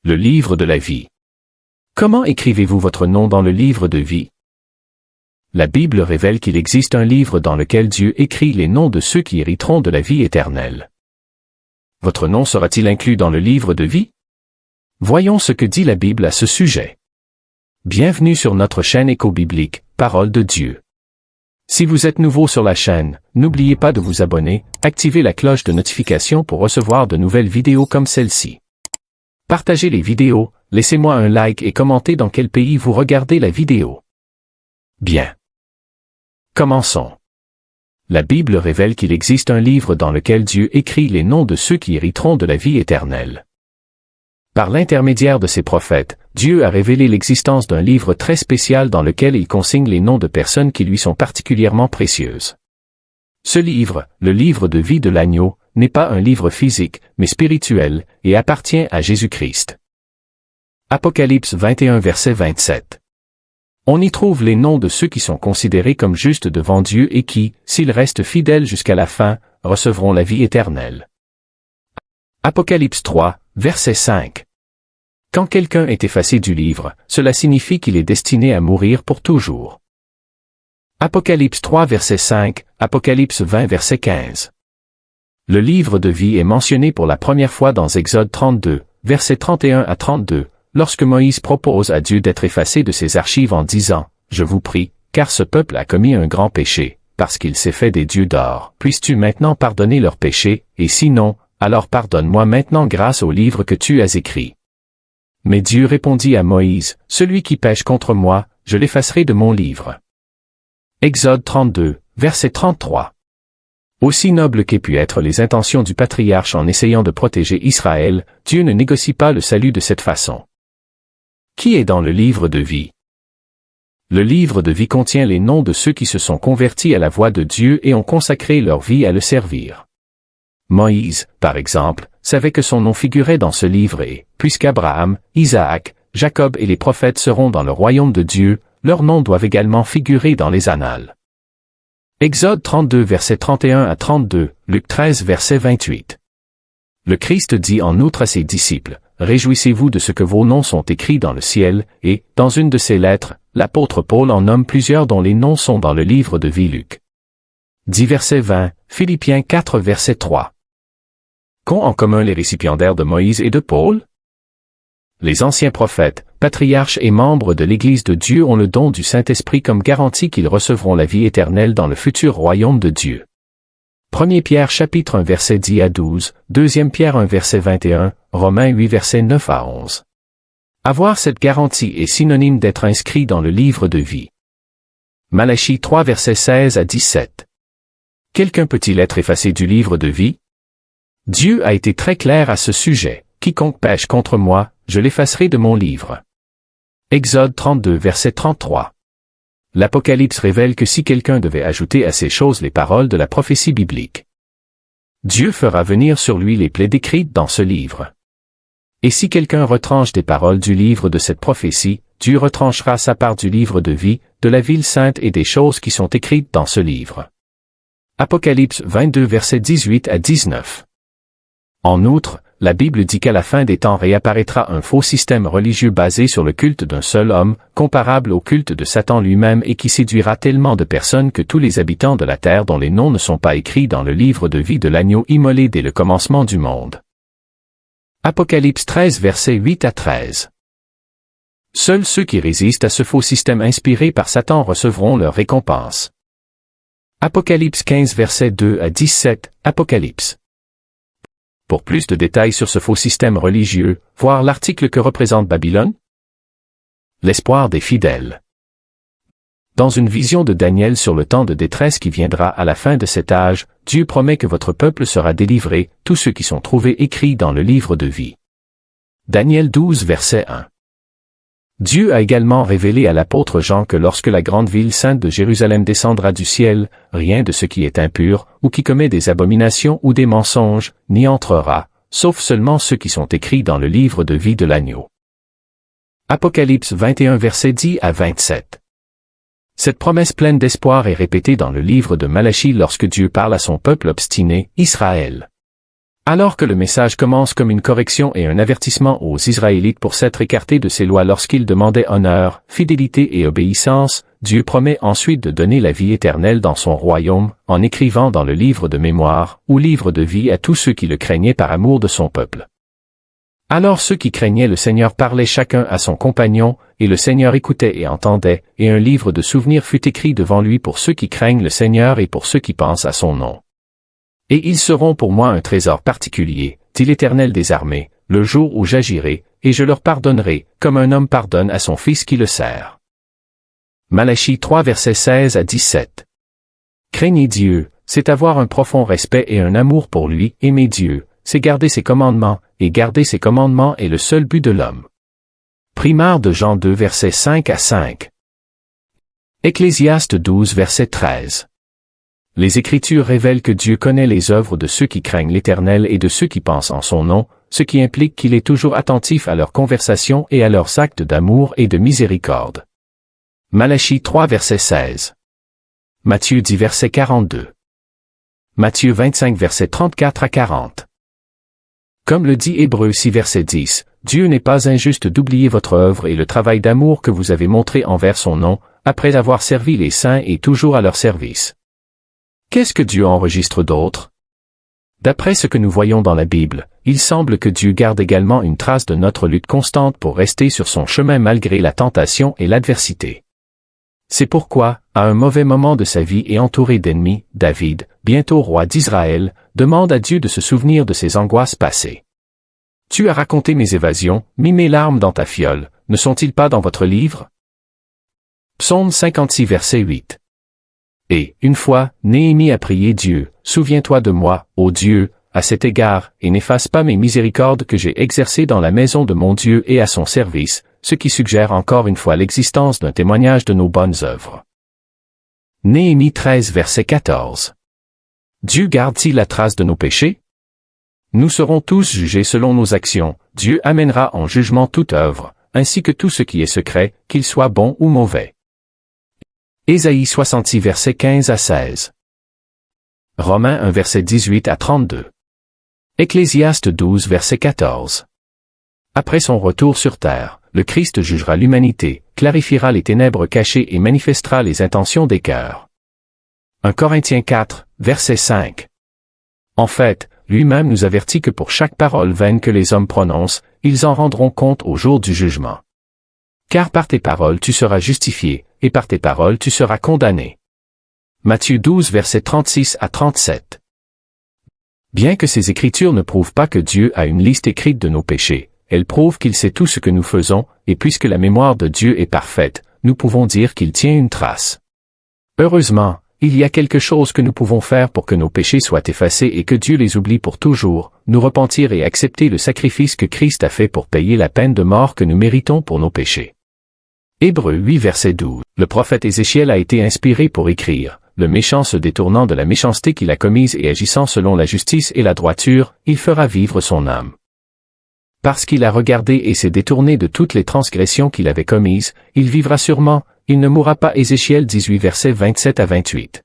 Le livre de la vie. Comment écrivez-vous votre nom dans le livre de vie? La Bible révèle qu'il existe un livre dans lequel Dieu écrit les noms de ceux qui hériteront de la vie éternelle. Votre nom sera-t-il inclus dans le livre de vie? Voyons ce que dit la Bible à ce sujet. Bienvenue sur notre chaîne Éco-Biblique, Parole de Dieu. Si vous êtes nouveau sur la chaîne, n'oubliez pas de vous abonner, activez la cloche de notification pour recevoir de nouvelles vidéos comme celle-ci. Partagez les vidéos, laissez-moi un like et commentez dans quel pays vous regardez la vidéo. Bien. Commençons. La Bible révèle qu'il existe un livre dans lequel Dieu écrit les noms de ceux qui hériteront de la vie éternelle. Par l'intermédiaire de ses prophètes, Dieu a révélé l'existence d'un livre très spécial dans lequel il consigne les noms de personnes qui lui sont particulièrement précieuses. Ce livre, le livre de vie de l'agneau, n'est pas un livre physique, mais spirituel, et appartient à Jésus-Christ. Apocalypse 21 verset 27. On y trouve les noms de ceux qui sont considérés comme justes devant Dieu et qui, s'ils restent fidèles jusqu'à la fin, recevront la vie éternelle. Apocalypse 3, verset 5. Quand quelqu'un est effacé du livre, cela signifie qu'il est destiné à mourir pour toujours. Apocalypse 3 verset 5, Apocalypse 20 verset 15. Le livre de vie est mentionné pour la première fois dans Exode 32, versets 31 à 32, lorsque Moïse propose à Dieu d'être effacé de ses archives en disant « Je vous prie, car ce peuple a commis un grand péché, parce qu'il s'est fait des dieux d'or. Puisses-tu maintenant pardonner leurs péchés, et sinon, alors pardonne-moi maintenant grâce au livre que tu as écrit. » Mais Dieu répondit à Moïse « Celui qui pêche contre moi, je l'effacerai de mon livre. » Exode 32, verset 33. Aussi nobles qu'aient pu être les intentions du patriarche en essayant de protéger Israël, Dieu ne négocie pas le salut de cette façon. Qui est dans le livre de vie? Le livre de vie contient les noms de ceux qui se sont convertis à la voix de Dieu et ont consacré leur vie à le servir. Moïse, par exemple, savait que son nom figurait dans ce livre et, puisqu'Abraham, Isaac, Jacob et les prophètes seront dans le royaume de Dieu, leurs noms doivent également figurer dans les annales. Exode 32 verset 31 à 32, Luc 13 verset 28. Le Christ dit en outre à ses disciples, « Réjouissez-vous de ce que vos noms sont écrits dans le ciel, » et, dans une de ses lettres, l'apôtre Paul en nomme plusieurs dont les noms sont dans le livre de vie Luc 10 verset 20, Philippiens 4 verset 3. Qu'ont en commun les récipiendaires de Moïse et de Paul? Les anciens prophètes, patriarches et membres de l'Église de Dieu ont le don du Saint-Esprit comme garantie qu'ils recevront la vie éternelle dans le futur royaume de Dieu. 1 Pierre chapitre 1 verset 10 à 12, 2 Pierre 1 verset 21, Romains 8 verset 9 à 11. Avoir cette garantie est synonyme d'être inscrit dans le livre de vie. Malachie 3 verset 16 à 17. Quelqu'un peut-il être effacé du livre de vie? Dieu a été très clair à ce sujet. Quiconque pêche contre moi, je l'effacerai de mon livre. Exode 32 verset 33. L'Apocalypse révèle que si quelqu'un devait ajouter à ces choses les paroles de la prophétie biblique, Dieu fera venir sur lui les plaies décrites dans ce livre. Et si quelqu'un retranche des paroles du livre de cette prophétie, Dieu retranchera sa part du livre de vie, de la ville sainte et des choses qui sont écrites dans ce livre. Apocalypse 22 verset 18 à 19. En outre, la Bible dit qu'à la fin des temps réapparaîtra un faux système religieux basé sur le culte d'un seul homme, comparable au culte de Satan lui-même et qui séduira tellement de personnes que tous les habitants de la terre dont les noms ne sont pas écrits dans le livre de vie de l'agneau immolé dès le commencement du monde. Apocalypse 13 versets 8 à 13. Seuls ceux qui résistent à ce faux système inspiré par Satan recevront leur récompense. Apocalypse 15 versets 2 à 17, Apocalypse. Pour plus de détails sur ce faux système religieux, voir l'article que représente Babylone. L'espoir des fidèles. Dans une vision de Daniel sur le temps de détresse qui viendra à la fin de cet âge, Dieu promet que votre peuple sera délivré, tous ceux qui sont trouvés écrits dans le livre de vie. Daniel 12 verset 1. Dieu a également révélé à l'apôtre Jean que lorsque la grande ville sainte de Jérusalem descendra du ciel, rien de ce qui est impur, ou qui commet des abominations ou des mensonges, n'y entrera, sauf seulement ceux qui sont écrits dans le livre de vie de l'agneau. Apocalypse 21 verset 10 à 27. Cette promesse pleine d'espoir est répétée dans le livre de Malachie lorsque Dieu parle à son peuple obstiné, Israël. Alors que le message commence comme une correction et un avertissement aux Israélites pour s'être écartés de ces lois lorsqu'ils demandaient honneur, fidélité et obéissance, Dieu promet ensuite de donner la vie éternelle dans son royaume, en écrivant dans le livre de mémoire, ou livre de vie à tous ceux qui le craignaient par amour de son peuple. Alors ceux qui craignaient le Seigneur parlaient chacun à son compagnon, et le Seigneur écoutait et entendait, et un livre de souvenirs fut écrit devant lui pour ceux qui craignent le Seigneur et pour ceux qui pensent à son nom. Et ils seront pour moi un trésor particulier, dit l'Éternel des armées, le jour où j'agirai, et je leur pardonnerai, comme un homme pardonne à son fils qui le sert. Malachie 3 versets 16 à 17. Craignez Dieu, c'est avoir un profond respect et un amour pour lui, aimer Dieu, c'est garder ses commandements, et garder ses commandements est le seul but de l'homme. Primaire de Jean 2 versets 5 à 5. Ecclésiaste 12 verset 13. Les Écritures révèlent que Dieu connaît les œuvres de ceux qui craignent l'Éternel et de ceux qui pensent en son nom, ce qui implique qu'il est toujours attentif à leurs conversations et à leurs actes d'amour et de miséricorde. Malachie 3 verset 16. Matthieu 10 verset 42. Matthieu 25 verset 34 à 40. Comme le dit Hébreux 6 verset 10, Dieu n'est pas injuste d'oublier votre œuvre et le travail d'amour que vous avez montré envers son nom, après avoir servi les saints et toujours à leur service. Qu'est-ce que Dieu enregistre d'autre? D'après ce que nous voyons dans la Bible, il semble que Dieu garde également une trace de notre lutte constante pour rester sur son chemin malgré la tentation et l'adversité. C'est pourquoi, à un mauvais moment de sa vie et entouré d'ennemis, David, bientôt roi d'Israël, demande à Dieu de se souvenir de ses angoisses passées. Tu as raconté mes évasions, mis mes larmes dans ta fiole, ne sont-ils pas dans votre livre? Psaume 56 verset 8. Et, une fois, Néhémie a prié Dieu, « Souviens-toi de moi, ô Dieu, à cet égard, et n'efface pas mes miséricordes que j'ai exercées dans la maison de mon Dieu et à son service », ce qui suggère encore une fois l'existence d'un témoignage de nos bonnes œuvres. Néhémie 13 verset 14. Dieu garde-t-il la trace de nos péchés? Nous serons tous jugés selon nos actions, Dieu amènera en jugement toute œuvre, ainsi que tout ce qui est secret, qu'il soit bon ou mauvais. Ésaïe 66 verset 15 à 16. Romains 1 verset 18 à 32. Ecclésiaste 12 verset 14. Après son retour sur terre, le Christ jugera l'humanité, clarifiera les ténèbres cachées et manifestera les intentions des cœurs. 1 Corinthiens 4, verset 5. En fait, lui-même nous avertit que pour chaque parole vaine que les hommes prononcent, ils en rendront compte au jour du jugement. Car par tes paroles tu seras justifié, et par tes paroles tu seras condamné. Matthieu 12 versets 36 à 37. Bien que ces écritures ne prouvent pas que Dieu a une liste écrite de nos péchés, elles prouvent qu'il sait tout ce que nous faisons, et puisque la mémoire de Dieu est parfaite, nous pouvons dire qu'il tient une trace. Heureusement, il y a quelque chose que nous pouvons faire pour que nos péchés soient effacés et que Dieu les oublie pour toujours, nous repentir et accepter le sacrifice que Christ a fait pour payer la peine de mort que nous méritons pour nos péchés. Hébreux 8 verset 12. Le prophète Ézéchiel a été inspiré pour écrire, « Le méchant se détournant de la méchanceté qu'il a commise et agissant selon la justice et la droiture, il fera vivre son âme. Parce qu'il a regardé et s'est détourné de toutes les transgressions qu'il avait commises, il vivra sûrement, il ne mourra pas. » Ézéchiel 18 versets 27 à 28.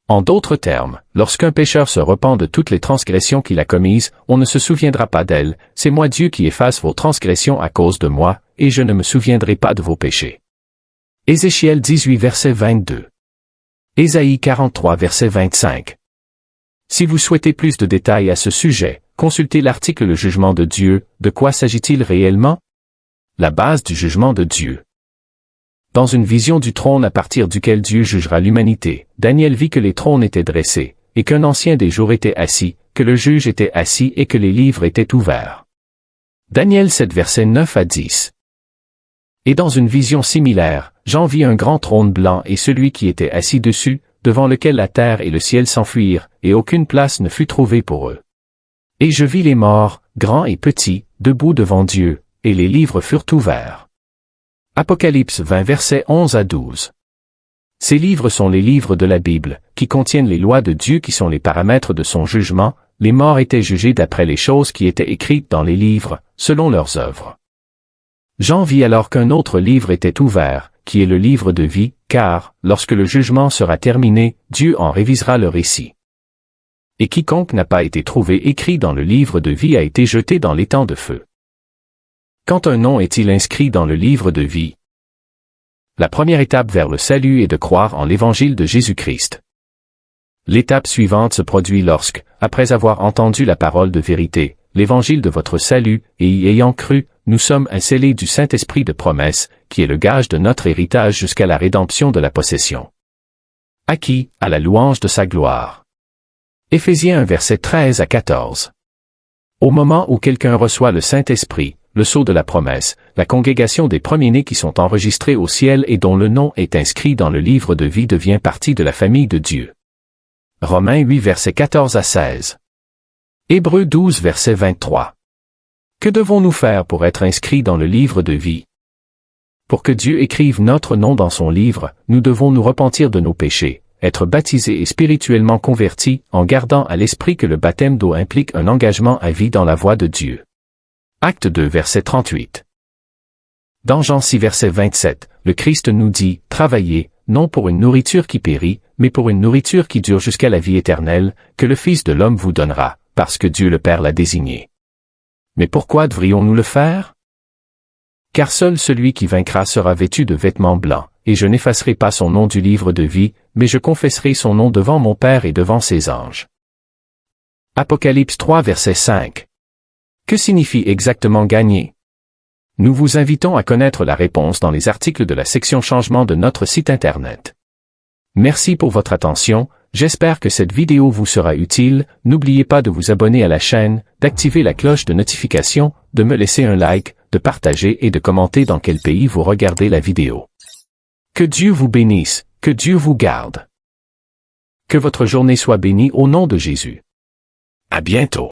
En d'autres termes, lorsqu'un pécheur se repent de toutes les transgressions qu'il a commises, on ne se souviendra pas d'elles, c'est moi Dieu qui efface vos transgressions à cause de moi, et je ne me souviendrai pas de vos péchés. Ézéchiel 18 verset 22. Ésaïe 43 verset 25. Si vous souhaitez plus de détails à ce sujet, consultez l'article Le jugement de Dieu. De quoi s'agit-il réellement? La base du jugement de Dieu. Dans une vision du trône à partir duquel Dieu jugera l'humanité, Daniel vit que les trônes étaient dressés, et qu'un ancien des jours était assis, que le juge était assis et que les livres étaient ouverts. Daniel 7 versets 9 à 10. Et dans une vision similaire, Jean vit un grand trône blanc et celui qui était assis dessus, devant lequel la terre et le ciel s'enfuirent, et aucune place ne fut trouvée pour eux. Et je vis les morts, grands et petits, debout devant Dieu, et les livres furent ouverts. Apocalypse 20 versets 11 à 12. Ces livres sont les livres de la Bible, qui contiennent les lois de Dieu qui sont les paramètres de son jugement. Les morts étaient jugés d'après les choses qui étaient écrites dans les livres, selon leurs œuvres. Jean vit alors qu'un autre livre était ouvert, qui est le livre de vie, car, lorsque le jugement sera terminé, Dieu en révisera le récit. Et quiconque n'a pas été trouvé écrit dans le livre de vie a été jeté dans l'étang de feu. Quand un nom est-il inscrit dans le livre de vie? La première étape vers le salut est de croire en l'évangile de Jésus-Christ. L'étape suivante se produit lorsque, après avoir entendu la parole de vérité, l'évangile de votre salut, et y ayant cru, nous sommes scellés du Saint-Esprit de promesse, qui est le gage de notre héritage jusqu'à la rédemption de la possession. Acquis, à la louange de sa gloire. Éphésiens 1 versets 13 à 14. Au moment où quelqu'un reçoit le Saint-Esprit, le sceau de la promesse, la congrégation des premiers-nés qui sont enregistrés au ciel et dont le nom est inscrit dans le livre de vie devient partie de la famille de Dieu. Romains 8 versets 14 à 16. Hébreux 12 verset 23. Que devons-nous faire pour être inscrits dans le livre de vie? Pour que Dieu écrive notre nom dans son livre, nous devons nous repentir de nos péchés, être baptisés et spirituellement convertis, en gardant à l'esprit que le baptême d'eau implique un engagement à vie dans la voie de Dieu. Acte 2 verset 38. Dans Jean 6 verset 27, le Christ nous dit « Travaillez, non pour une nourriture qui périt, mais pour une nourriture qui dure jusqu'à la vie éternelle, que le Fils de l'homme vous donnera, parce que Dieu le Père l'a désigné. » Mais pourquoi devrions-nous le faire? Car seul celui qui vaincra sera vêtu de vêtements blancs, et je n'effacerai pas son nom du livre de vie, mais je confesserai son nom devant mon Père et devant ses anges. Apocalypse 3 verset 5. Que signifie exactement gagner? Nous vous invitons à connaître la réponse dans les articles de la section changement de notre site Internet. Merci pour votre attention, j'espère que cette vidéo vous sera utile, n'oubliez pas de vous abonner à la chaîne, d'activer la cloche de notification, de me laisser un like, de partager et de commenter dans quel pays vous regardez la vidéo. Que Dieu vous bénisse, que Dieu vous garde. Que votre journée soit bénie au nom de Jésus. À bientôt.